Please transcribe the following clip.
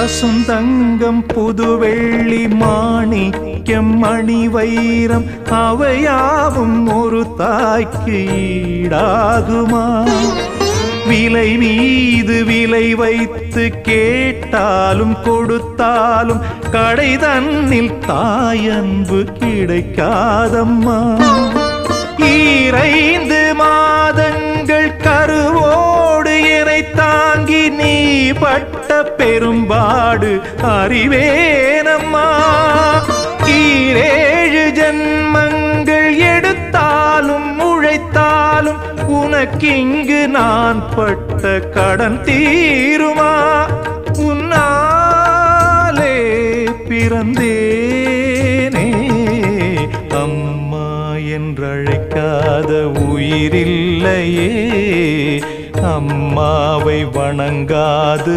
பசுந்தங்கம் புதுவெள்ளி மாணிக்கம் மணி வைரம் அவையாவும் ஒரு தாய்க்கு ஈடாகுமா? விலை மீது விலை வைத்து கேட்டாலும் கொடுத்தாலும் கடை தன்னில் தாயன்பு கிடைக்காதம்மா. 2 மாதங்கள் கருவோடு என்னை தாங்கி நீ பட்ட பெரும்பாடு அறிவேனம்மா. 7 ஜன்மங்கள் எடுத்தாலும் உழைத்தாலும் உனக்கிங்கு நான் பட்ட கடன் தீருமா? உன்னாலே பிறந்தேனே, அம்மா என்றழைக்காத உயிரில்லையே. அம்மாவை வணங்காது